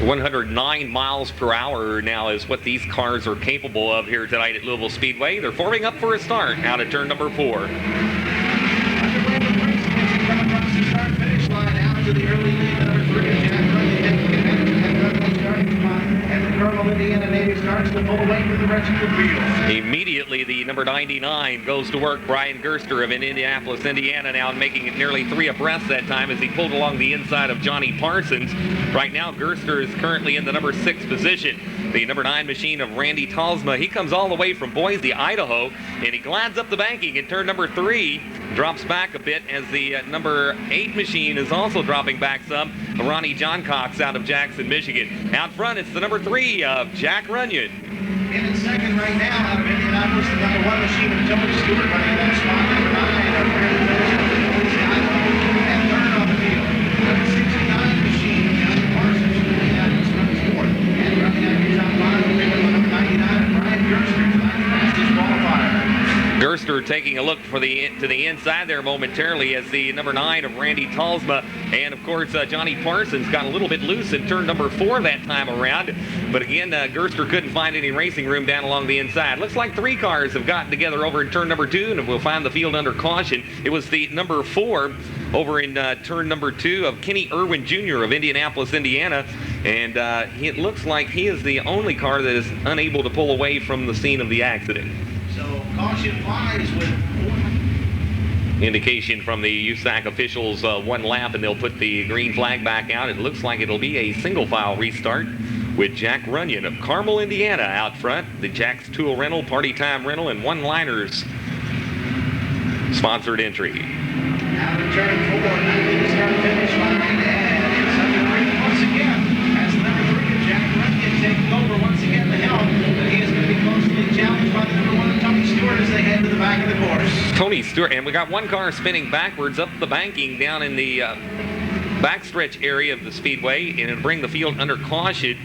109 miles per hour now is what these cars are capable of here tonight at Louisville Speedway. They're forming up for a start out at turn number 4. Underway with racing as he comes across the start-finish line out to the early lead, number 3, Jack Gregg, starting to find, and the Colonel Indiana Navy starts to pull away from the rest of the field. Immediately, the number 99 goes to work. Brian Gerster of Indianapolis, Indiana, now making it nearly 3 abreast that time as he pulled along the inside of Johnny Parsons. Right now, Gerster is currently in the number 6 position. The number 9 machine of Randy Talsma, he comes all the way from Boise, Idaho, and he glides up the banking in turn number 3, drops back a bit as the number 8 machine is also dropping back some. Ronnie John Cox out of Jackson, Michigan. Out front, it's the number 3 of Jack Runyon. In second right now, out of Indianapolis, the number 1 machine of Tony Stewart running that spot. Number 9 of Randy Talsma, and third on the field. Number 69 machine of Johnny Parsons from Indianapolis runs 4th. And running out here top 5, number 99 of Brian Gerster, the fastest qualifier. Gerster taking a look to the inside there momentarily as the number 9 of Randy Talsma, and of course Johnny Parsons got a little bit loose in turn number 4 that time around, but again Gerster couldn't find any racing room down along the inside. Looks like 3 cars have gotten together over in turn number 2, and we'll find the field under caution. It was the number 4 over in turn number 2 of Kenny Irwin Jr. of Indianapolis, Indiana, and it looks like he is the only car that is unable to pull away from the scene of the accident. So caution flies with 4. Indication from the USAC officials, 1 lap, and they'll put the green flag back out. It looks like it'll be a single file restart with Jack Runyon of Carmel, Indiana out front. The Jack's Tool Rental, Party Time Rental, and One Liners sponsored entry. Out of turn 4, to the start-finish line, and it's underway once again as the number 3 of Jack Runyon taking over once again the helm, but he is going to be closely challenged by the number 1 Tony Stewart as they head to the back of the course. Tony Stewart, and we got 1 car spinning backwards up the banking down in the backstretch area of the speedway, and it'll bring the field under caution.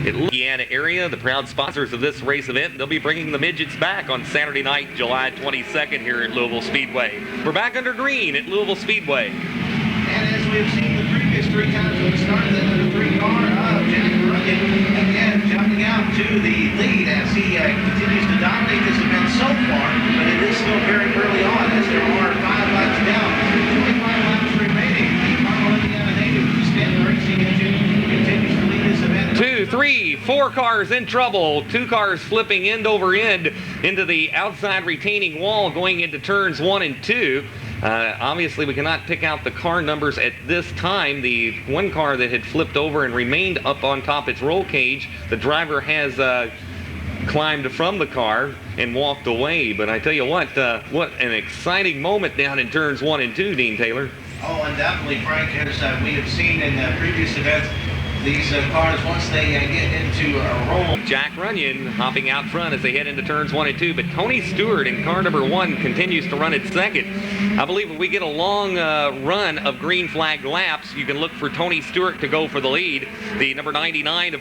Indiana area, the proud sponsors of this race event, they'll be bringing the midgets back on Saturday night, July 22nd here at Louisville Speedway. We're back under green at Louisville Speedway. And as we've seen the previous 3 times when we started, the number 3 car of Jack Runyon again jumping out to the lead as he continues to dominate this event so far, but it is still very early on as there are 5 laps down, 25 laps remaining. Carmel, Indiana native Stanley Racing Engine continues to lead this event. 2, 3, 4 cars in trouble. 2 cars flipping end over end into the outside retaining wall going into turns 1 and 2. Obviously, we cannot pick out the car numbers at this time. The 1 car that had flipped over and remained up on top its roll cage, the driver has climbed from the car and walked away. But I tell you what an exciting moment down in turns 1 and 2, Dean Taylor. Oh, undoubtedly, Frank, as we have seen in previous events, these cars, once they get into a roll. Jack Runyon hopping out front as they head into turns 1 and 2, but Tony Stewart in car number 1 continues to run at second. I believe if we get a long run of green flag laps, you can look for Tony Stewart to go for the lead. The number 99 of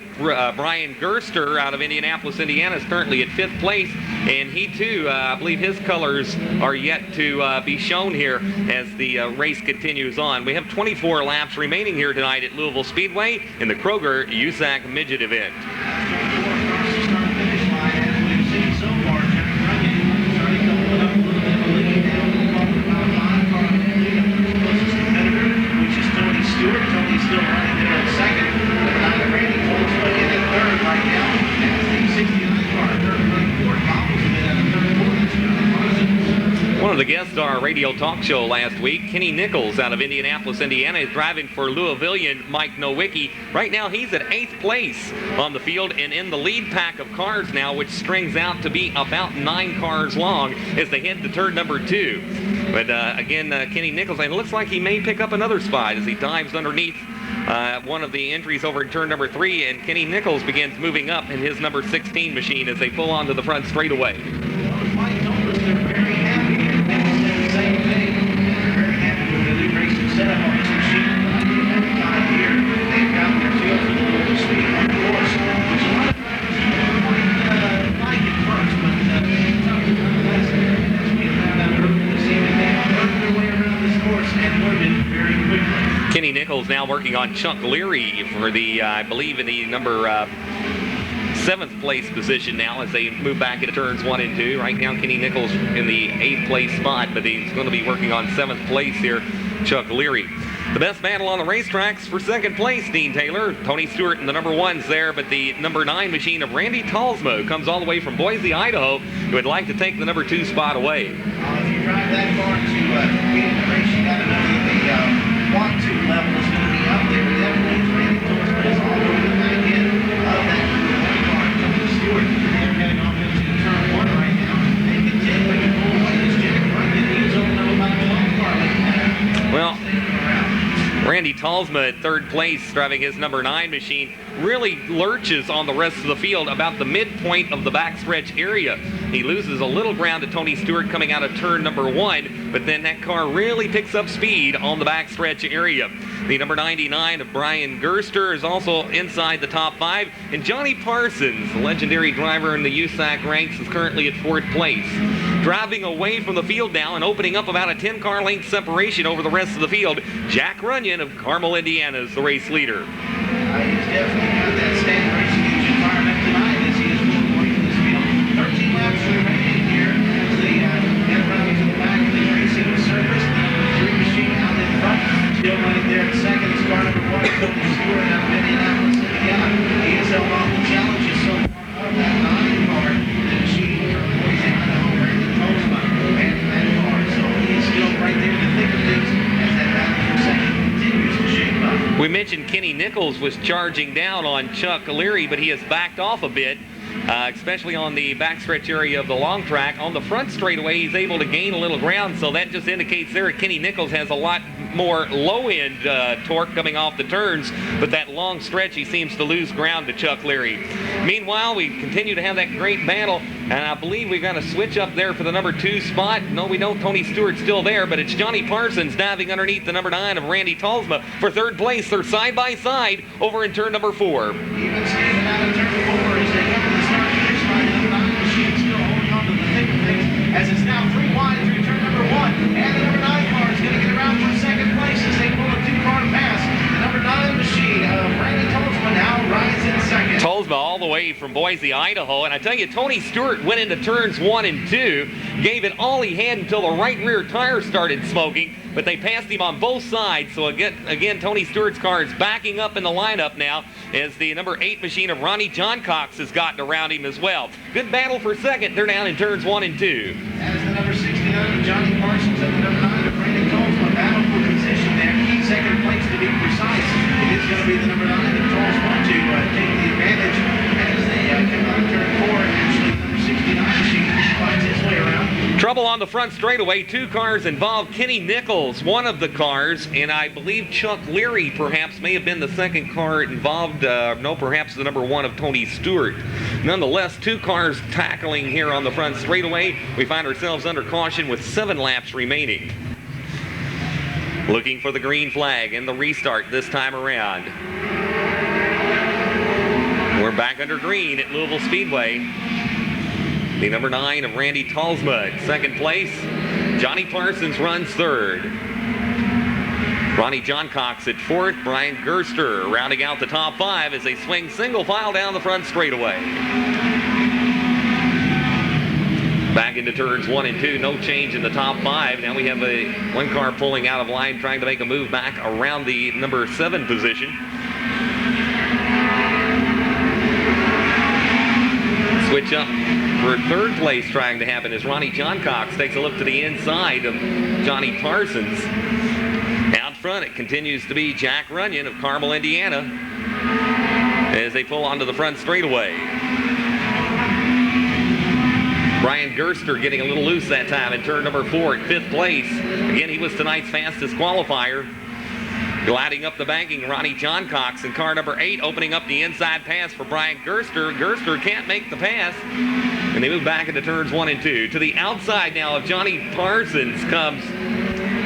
Brian Gerster out of Indianapolis, Indiana is currently at 5th place, and he too, I believe his colors are yet to be shown here as the race continues on. We have 24 laps remaining here tonight at Louisville Speedway in the Kroger USAC Midget event. Tony's still running there in second. Randy Talsma in third right now. As the 69 car, third running 4th, bobbles a bit out of third 4th. One of the guests on our radio talk show last week, Kenny Nichols out of Indianapolis, Indiana, is driving for Louisvillian Mike Nowicki. Right now, he's at 8th place on the field and in the lead pack of cars now, which strings out to be about 9 cars long as they head to turn number 2. But again, Kenny Nichols, and it looks like he may pick up another spot as he dives underneath one of the entries over in turn number 3, and Kenny Nichols begins moving up in his number 16 machine as they pull onto the front straightaway. Mike told us they're very happy here. The same thing. They're very happy with the new racing setup on this machine. Every time here, they've got their feel for the little speed on the course, which a lot of drivers might like at first, but it's tough to nonetheless. As we found out earlier this evening, they worked their way around this course and learned it very quickly. Kenny Nichols now working on on Chuck Leary for the, I believe, in the number 7th place position now as they move back into turns 1 and 2. Right now, Kenny Nichols in the 8th place spot, but he's going to be working on 7th place here, Chuck Leary. The best battle on the racetracks for 2nd place, Dean Taylor. Tony Stewart in the number 1's there, but the number 9 machine of Randy Talsma comes all the way from Boise, Idaho, who would like to take the number 2 spot away. If you drive that far to get in the race, you got to know that the want-to level is going to be up there. Definitely, Randy Talsma is all over the back end of that number 1 car. Tony Stewart, they're heading off into turn 1 right now. They continue to pull away as Jack Runyon. He's opening up about 12 car left there. Well, Randy Talsma at 3rd place, driving his number 9 machine, really lurches on the rest of the field about the midpoint of the backstretch area. He loses a little ground to Tony Stewart coming out of turn number 1, but then that car really picks up speed on the backstretch area. The number 99 of Brian Gerster is also inside the top 5, and Johnny Parsons, the legendary driver in the USAC ranks, is currently at 4th place. Driving away from the field now and opening up about a 10-car length separation over the rest of the field, Jack Runyon of Carmel, Indiana is the race leader. He's definitely got that standard racing engine firing up tonight as he is moving away from this field. 13 laps remaining here as they get running to the back of the racing surface. The number 3 machine out in front, still running there in second. It's car number 1, Tony Stewart out of Indianapolis, Indiana. He has held off the challenges so far of that 9 car. The machine from Boise, Idaho, Randy Talsma, and that car. So he is still right there in the thick of things as that battle for second continues to shape up. We mentioned Kenny Nichols was charging down on Chuck Leary, but he has backed off a bit, especially on the backstretch area of the long track. On the front straightaway, he's able to gain a little ground, so that just indicates there Kenny Nichols has a lot more low-end torque coming off the turns, but that long stretch he seems to lose ground to Chuck Leary. Meanwhile, we continue to have that great battle, and I believe we've got a switch up there for the number 2 spot. No, we don't. Tony Stewart's still there, but it's Johnny Parsons diving underneath the number 9 of Randy Talsma for 3rd place. They're side by side over in turn number 4. Even standing out of turn 4 as they come to the start finish line. The number 9 machine still holding on to the thick of things as it's now 3 wide through turn number 1. And the number 9 car is going to get around for 2nd place as they pull a 2-car pass. The number 9 machine of Randy Talsma now rides in 2nd. Talsma all the way from Boise, Idaho. And I tell you, Tony Stewart went into turns 1 and 2, gave it all he had until the right rear tire started smoking, but they passed him on both sides. So again, Tony Stewart's car is backing up in the lineup now as the number 8 machine of Ronnie John Cox has gotten around him as well. Good battle for 2nd. They're down in turns 1 and 2. As the number 69 of Johnny Parsons and the number 9 of Randy Talsma battle for position there. 2nd place to be precise. It is going to be the number 9 of Talsma to take the advantage as they come out of turn 4, and actually the number 69 machine finds his way around. Trouble on the front straightaway. 2 cars involved. Kenny Nichols, one of the cars, and I believe Chuck Leary perhaps may have been the 2nd car involved. No, perhaps the number 1 of Tony Stewart. Nonetheless, 2 cars tackling here on the front straightaway. We find ourselves under caution with 7 laps remaining. Looking for the green flag in the restart this time around. We're back under green at Louisville Speedway. The number 9 of Randy Talsma at 2nd place. Johnny Parsons runs 3rd. Ronnie John Cox at 4th. Brian Gerster rounding out the top 5 as they swing single file down the front straightaway. Back into turns 1 and 2. No change in the top 5. Now we have one car pulling out of line, trying to make a move back around the number 7 position. Switch up for 3rd place trying to happen as Ronnie John Cox takes a look to the inside of Johnny Parsons. Out front, it continues to be Jack Runyon of Carmel, Indiana, as they pull onto the front straightaway. Brian Gerster getting a little loose that time in turn number 4 at 5th place. Again, he was tonight's fastest qualifier. Gliding up the banking, Ronnie John Cox in car number 8, opening up the inside pass for Brian Gerster. Gerster can't make the pass, and they move back into turns 1 and 2. To the outside now of Johnny Parsons comes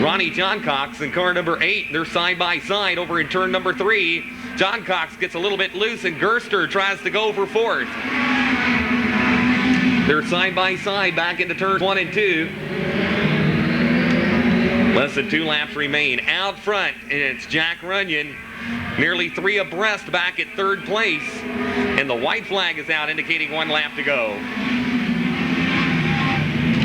Ronnie John Cox in car number 8. They're side by side over in turn number 3. John Cox gets a little bit loose, and Gerster tries to go for 4th. They're side by side back into turns 1 and 2. Less than 2 laps remain. Out front, and it's Jack Runyon Nearly 3 abreast back at third place. And the white flag is out, indicating 1 lap to go.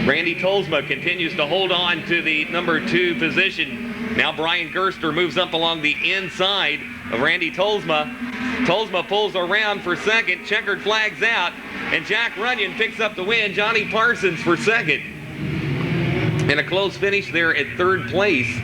Randy Tolsma continues to hold on to the number 2 position. Now Brian Gerster moves up along the inside of Randy Tolsma. Tolsma pulls around for second. Checkered flag's out. And Jack Runyon picks up the win. Johnny Parsons for second. And a close finish there at third place